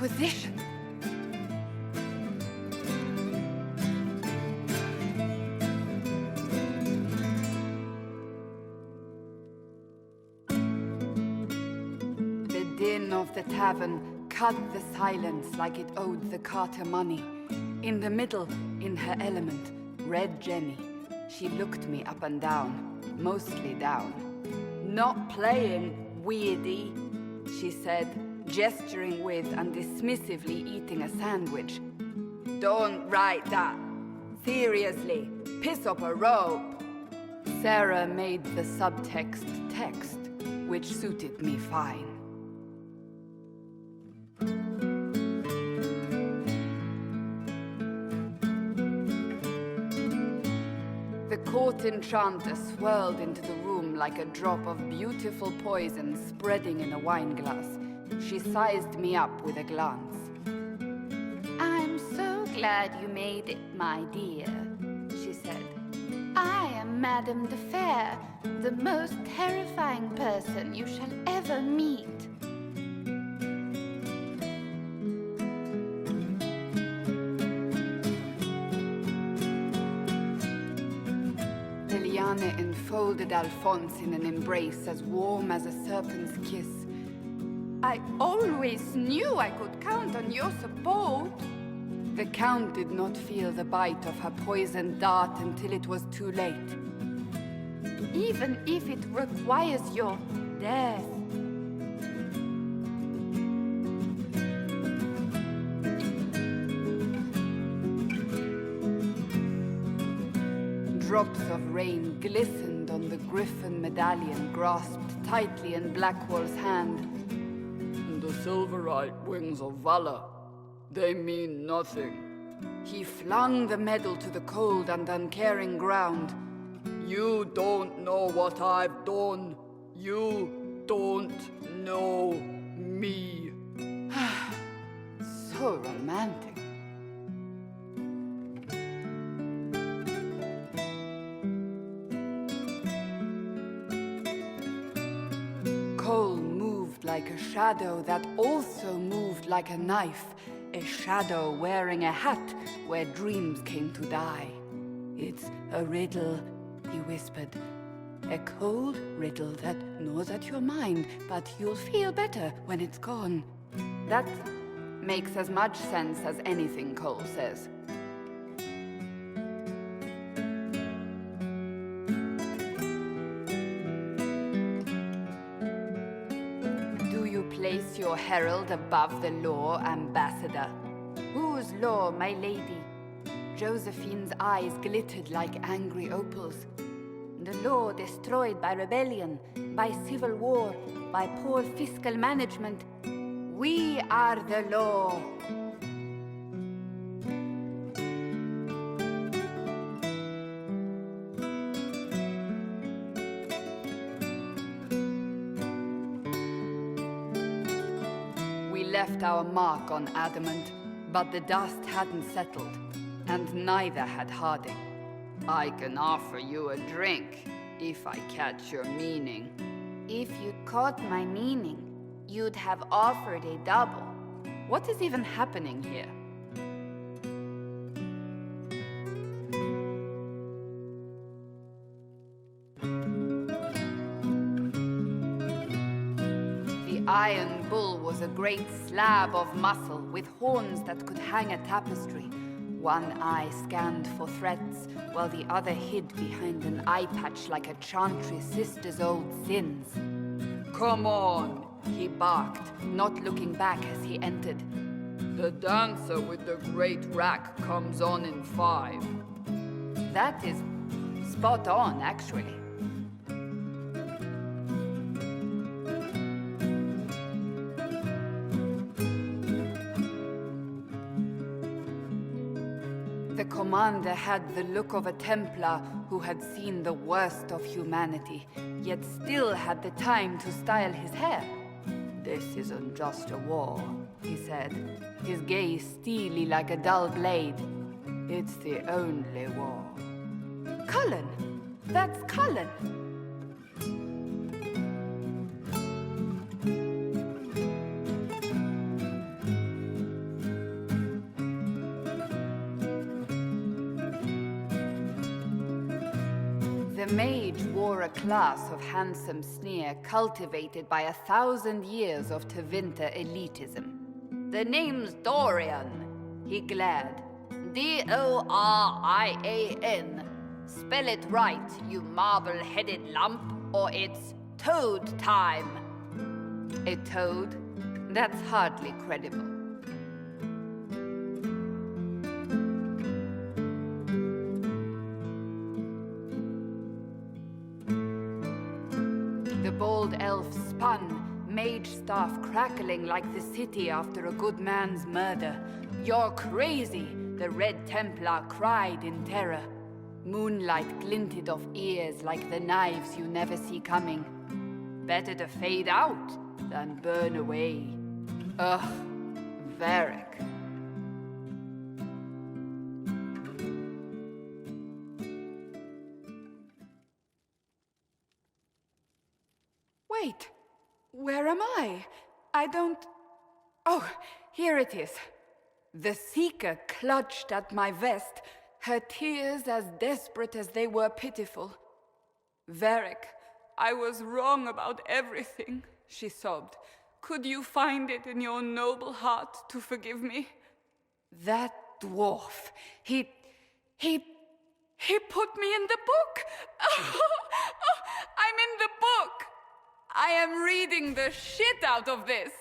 Inquisition. The din of the tavern cut the silence like it owed the carter money. In the middle, in her element, Red Jenny. She looked me up and down, mostly down. "Not playing, weirdy," she said, gesturing with and dismissively eating a sandwich. "Don't write that. Seriously, piss up a rope." Sarah made the subtext text, which suited me fine. The court enchanter swirled into the room like a drop of beautiful poison spreading in a wineglass. She sized me up with a glance. "I'm so glad you made it, my dear," she said. "I am Madame de Fair, the most terrifying person you shall ever meet." Liliane enfolded Alphonse in an embrace as warm as a serpent's kiss. "I always knew I could count on your support." The Count did not feel the bite of her poisoned dart until it was too late. "Even if it requires your death." Drops of rain glistened on the griffin medallion grasped tightly in Blackwall's hand. "The silverite wings of valor, they mean nothing." He flung the medal to the cold and uncaring ground. "You don't know what I've done. You don't know me." So romantic. Cole moved like a shadow that also moved like a knife. A shadow wearing a hat where dreams came to die. "It's a riddle," he whispered. "A cold riddle that gnaws at your mind, but you'll feel better when it's gone." That makes as much sense as anything Cole says. Place your herald above the law, ambassador. Whose law, my lady? Josephine's eyes glittered like angry opals. The law destroyed by rebellion, by civil war, by poor fiscal management. We are the law. Left our mark on adamant, but the dust hadn't settled, and neither had Harding. "I can offer you a drink, if I catch your meaning." "If you'd caught my meaning, you'd have offered a double." What is even happening here? Iron Bull was a great slab of muscle with horns that could hang a tapestry. One eye scanned for threats, while the other hid behind an eye patch like a chantry sister's old sins. "Come on," he barked, not looking back as he entered. "The dancer with the great rack comes on in 5. That is spot on, actually. The commander had the look of a Templar who had seen the worst of humanity, yet still had the time to style his hair. "This isn't just a war," he said, his gaze steely like a dull blade. "It's the only war." "Cullen! That's Cullen!" The mage wore a class of handsome sneer cultivated by 1,000 years of Tevinter elitism. "The name's Dorian," he glared. D-O-R-I-A-N. Spell it right, you marble-headed lump, or it's toad time. A toad? That's hardly credible. The bald elf spun, mage staff crackling like the city after a good man's murder. "You're crazy!" the Red Templar cried in terror. Moonlight glinted off ears like the knives you never see coming. Better to fade out than burn away. Ugh, Varric. Wait, where am I? I don't... Oh, here it is. The Seeker clutched at my vest, her tears as desperate as they were pitiful. "Varric, I was wrong about everything," she sobbed. "Could you find it in your noble heart to forgive me?" That dwarf, he put me in the book! I'm in the book! I am reading the shit out of this!